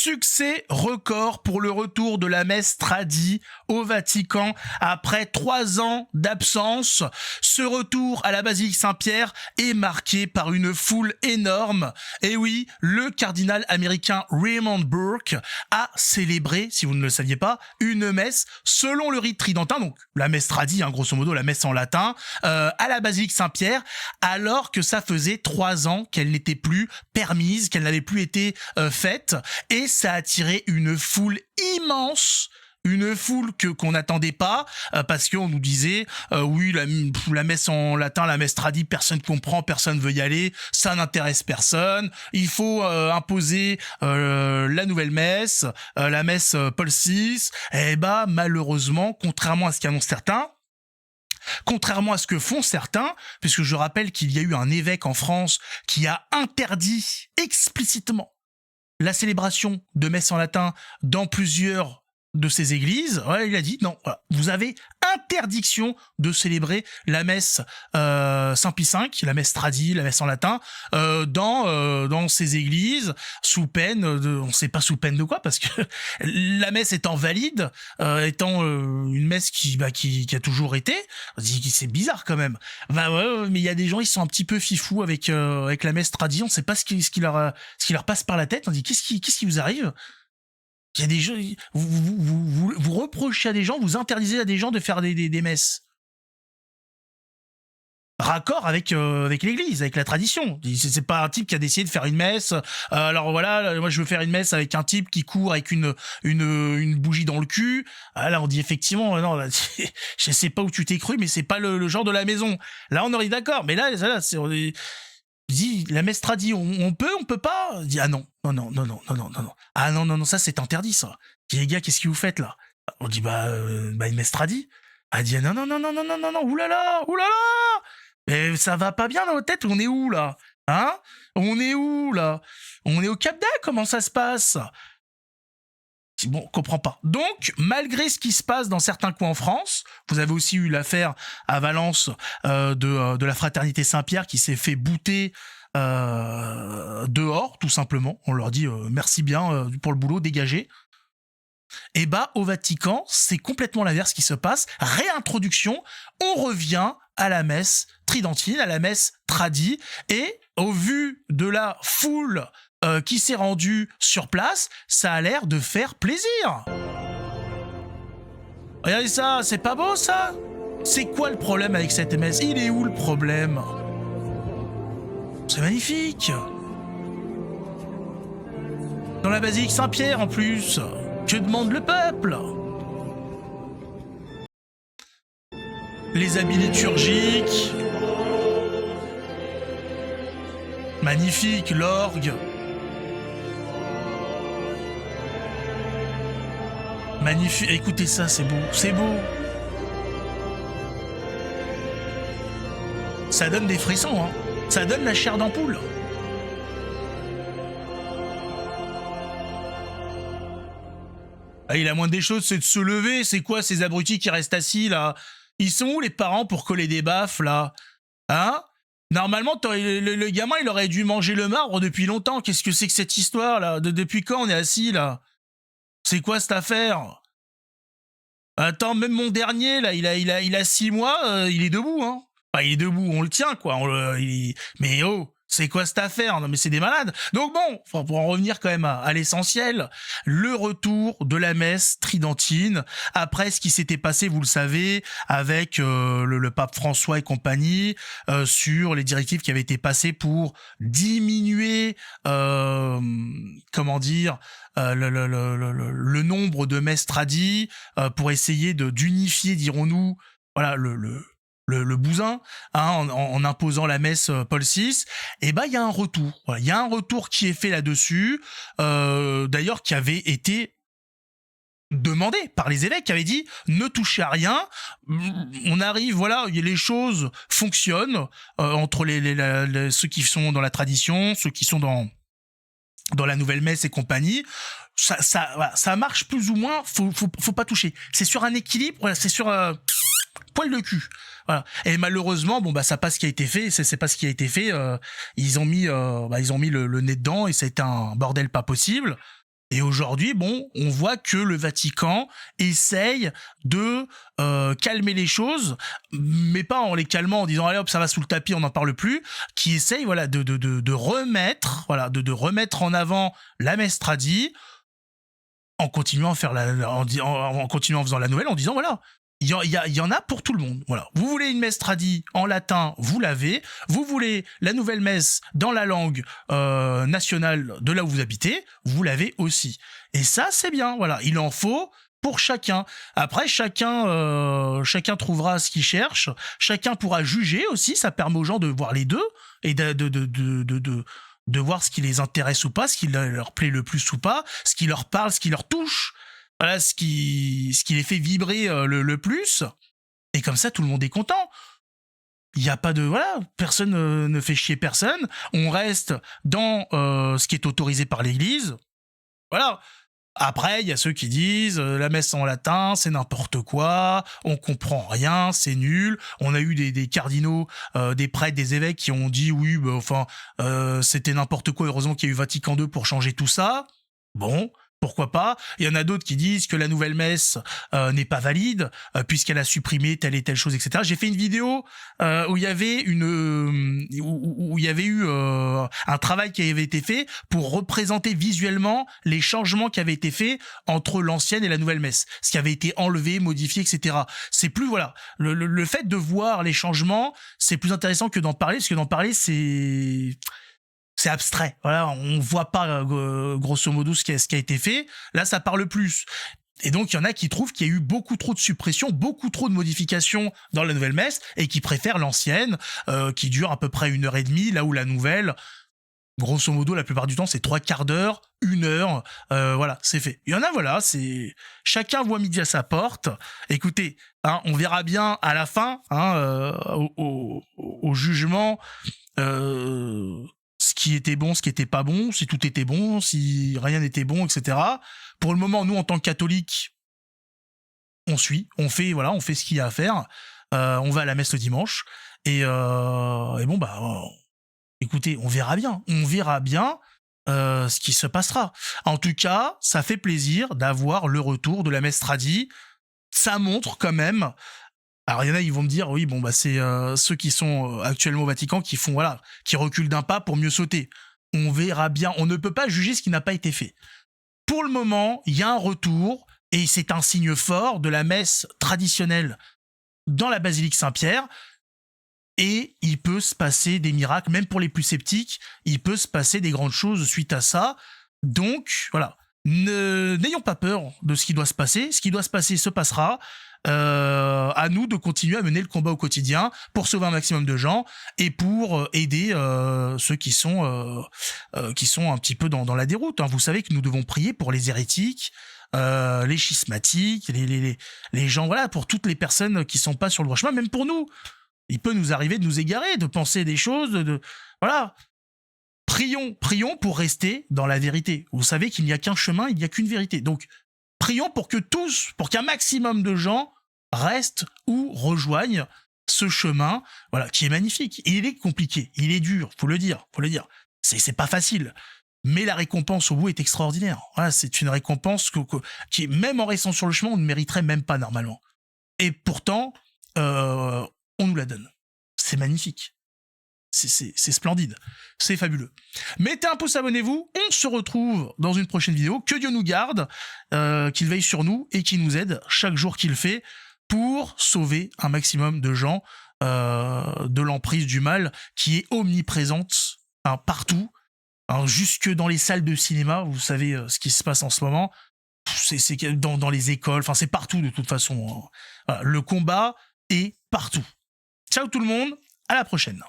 Succès record pour le retour de la messe tradie au Vatican après 3 ans d'absence. Ce retour à la basilique Saint-Pierre est marqué par une foule énorme. Et oui, le cardinal américain Raymond Burke a célébré, si vous ne le saviez pas, une messe selon le rite tridentin, donc la messe tradie, grosso modo la messe en latin, à la basilique Saint-Pierre, alors que ça faisait 3 ans qu'elle n'était plus permise, qu'elle n'avait plus été faite. Et ça a attiré une foule immense, une foule qu'on n'attendait pas, parce qu'on nous disait oui, la messe en latin, la messe tradie, personne comprend, personne veut y aller, ça n'intéresse personne, il faut imposer la nouvelle messe, la messe Paul VI. Et bah malheureusement, contrairement à ce qu'annoncent certains, contrairement à ce que font certains, puisque je rappelle qu'il y a eu un évêque en France qui a interdit explicitement la célébration de messe en latin dans plusieurs de ces églises. Ouais, il a dit non, voilà, vous avez interdiction de célébrer la messe Saint-Pie V, la messe tradie, la messe en latin, dans ces églises, sous peine de, on sait pas sous peine de quoi, parce que la messe étant valide, étant une messe qui a toujours été, on dit c'est bizarre quand même. Bah ouais, mais il y a des gens, ils sont un petit peu fifous avec la messe tradie, on sait pas ce qui leur passe par la tête, on dit qu'est-ce qui vous arrive? Il y a des gens, vous reprochez à des gens, vous interdisez à des gens de faire des messes. Raccord avec l'église, avec la tradition. C'est pas un type qui a décidé de faire une messe. Alors voilà, moi je veux faire une messe avec un type qui court avec une bougie dans le cul. Là on dit effectivement, non, là, je sais pas où tu t'es cru, mais c'est pas le genre de la maison. Là on aurait d'accord, mais là on dit la messe tradie, on peut pas. On dit ah non. Ah non, ça c'est interdit ça. Dit les gars, qu'est-ce que vous faites là? On dit bah une messe tradie. Elle dit non, oulala. Mais ça va pas bien dans votre tête, on est où là? Hein? On est où là? On est au Cap d'Agde, comment ça se passe? Bon, on comprend pas. Donc, malgré ce qui se passe dans certains coins en France, vous avez aussi eu l'affaire à Valence de la fraternité Saint-Pierre qui s'est fait bouter dehors, tout simplement. On leur dit merci bien pour le boulot, dégagez. Et bah, au Vatican, c'est complètement l'inverse qui se passe. Réintroduction, on revient à la messe tridentine, à la messe tradie, et au vu de la foule qui s'est rendue sur place, ça a l'air de faire plaisir. Regardez ça, c'est pas beau ça? C'est quoi le problème avec cette messe? Il est où le problème? C'est magnifique. Dans la basilique Saint-Pierre en plus. Que demande le peuple? Les habits liturgiques. Magnifique, l'orgue. Magnifique, écoutez ça, c'est beau, c'est beau. Ça donne des frissons, hein. Ça donne la chair d'ampoule. Ah, la moindre des choses, c'est de se lever. C'est quoi ces abrutis qui restent assis, là? Ils sont où les parents pour coller des baffes, là? Hein? Normalement, le gamin, il aurait dû manger le marbre depuis longtemps. Qu'est-ce que c'est que cette histoire, là? Depuis quand on est assis, là? C'est quoi cette affaire? Attends, même mon dernier, là, il a 6 mois, il est debout, hein. Enfin, il est debout, on le tient, quoi. Mais oh, c'est quoi cette affaire? Non, mais c'est des malades. Donc bon, pour en revenir quand même à l'essentiel, le retour de la messe tridentine, après ce qui s'était passé, vous le savez, avec le pape François et compagnie, sur les directives qui avaient été passées pour diminuer, comment dire, le nombre de messes tradies, pour essayer d'unifier, dirons-nous, voilà, le bousin, hein, en imposant la messe Paul VI, et ben il y a un retour. Voilà, il y a un retour qui est fait là-dessus, d'ailleurs qui avait été demandé par les évêques qui avaient dit ne touchez à rien, on arrive, voilà, les choses fonctionnent entre ceux qui sont dans la tradition, ceux qui sont dans la nouvelle messe et compagnie. Ça marche plus ou moins, faut pas toucher. C'est sur un équilibre, voilà, c'est sur poil de cul. Voilà. Et malheureusement, bon bah ça passe ce qui a été fait, c'est pas ce qui a été fait. Ils ont mis le nez dedans et ça a été un bordel pas possible. Et aujourd'hui, bon, on voit que le Vatican essaye de calmer les choses, mais pas en les calmant en disant allez hop ça va sous le tapis, on n'en parle plus, qui essaye voilà de remettre de remettre en avant la messe tradie en continuant à faire en continuant en faisant la nouvelle en disant voilà. Il y en a pour tout le monde. Voilà. Vous voulez une messe tradie en latin, vous l'avez. Vous voulez la nouvelle messe dans la langue nationale de là où vous habitez, vous l'avez aussi. Et ça, c'est bien. Voilà. Il en faut pour chacun. Après, chacun trouvera ce qu'il cherche. Chacun pourra juger aussi. Ça permet aux gens de voir les deux et de voir ce qui les intéresse ou pas, ce qui leur plaît le plus ou pas, ce qui leur parle, ce qui leur touche. Voilà ce qui les fait vibrer le plus. Et comme ça, tout le monde est content. Il n'y a pas de... Voilà, personne ne fait chier personne. On reste dans ce qui est autorisé par l'Église. Voilà. Après, il y a ceux qui disent la messe en latin, c'est n'importe quoi, on comprend rien, c'est nul. On a eu des cardinaux, des prêtres, des évêques qui ont dit oui, bah, enfin, c'était n'importe quoi. Heureusement qu'il y a eu Vatican II pour changer tout ça. Bon... Pourquoi pas? Il y en a d'autres qui disent que la nouvelle messe n'est pas valide puisqu'elle a supprimé telle et telle chose, etc. J'ai fait une vidéo où il y avait où il y avait eu un travail qui avait été fait pour représenter visuellement les changements qui avaient été faits entre l'ancienne et la nouvelle messe, ce qui avait été enlevé, modifié, etc. C'est plus voilà le fait de voir les changements, c'est plus intéressant que d'en parler parce que d'en parler c'est abstrait, voilà, on voit pas grosso modo ce qui a été fait. Là, ça parle plus. Et donc, il y en a qui trouvent qu'il y a eu beaucoup trop de suppressions, beaucoup trop de modifications dans la nouvelle messe, et qui préfèrent l'ancienne, qui dure à peu près 1h30, là où la nouvelle, grosso modo, la plupart du temps, c'est 3/4 d'heure, 1 heure, voilà, c'est fait. Il y en a, voilà, c'est... Chacun voit midi à sa porte. Écoutez, hein, on verra bien à la fin, hein, au jugement... ce qui était bon, ce qui était pas bon, si tout était bon, si rien n'était bon, etc. Pour le moment, nous, en tant que catholiques, on suit, on fait ce qu'il y a à faire. On va à la messe le dimanche. Et bon, bah, écoutez, on verra bien ce qui se passera. En tout cas, ça fait plaisir d'avoir le retour de la messe tradie. Ça montre quand même... Alors il y en a, ils vont me dire, oui, bon bah c'est ceux qui sont actuellement au Vatican qui font qui reculent d'un pas pour mieux sauter. On verra bien. On ne peut pas juger ce qui n'a pas été fait. Pour le moment, il y a un retour et c'est un signe fort de la messe traditionnelle dans la basilique Saint-Pierre. Et il peut se passer des miracles, même pour les plus sceptiques. Il peut se passer des grandes choses suite à ça. Donc voilà, n'ayons pas peur de ce qui doit se passer. Ce qui doit se passer se passera. À nous de continuer à mener le combat au quotidien pour sauver un maximum de gens et pour aider ceux qui sont un petit peu dans la déroute. Hein. Vous savez que nous devons prier pour les hérétiques, les schismatiques, les gens, voilà, pour toutes les personnes qui sont pas sur le droit chemin, même pour nous. Il peut nous arriver de nous égarer, de penser des choses, voilà. Prions pour rester dans la vérité. Vous savez qu'il n'y a qu'un chemin, il n'y a qu'une vérité. Donc, prions pour qu'un maximum de gens restent ou rejoignent ce chemin, voilà, qui est magnifique. Et il est compliqué, il est dur, faut le dire. C'est pas facile. Mais la récompense au bout est extraordinaire. Voilà, c'est une récompense qui, même en restant sur le chemin, on ne mériterait même pas normalement. Et pourtant, on nous la donne. C'est magnifique. C'est splendide, c'est fabuleux. Mettez un pouce, abonnez-vous, on se retrouve dans une prochaine vidéo. Que Dieu nous garde, qu'il veille sur nous et qu'il nous aide chaque jour qu'il fait pour sauver un maximum de gens de l'emprise du mal qui est omniprésente, hein, partout, hein, jusque dans les salles de cinéma. Vous savez ce qui se passe en ce moment, c'est dans les écoles, enfin c'est partout de toute façon. Hein. Voilà, le combat est partout. Ciao tout le monde, à la prochaine.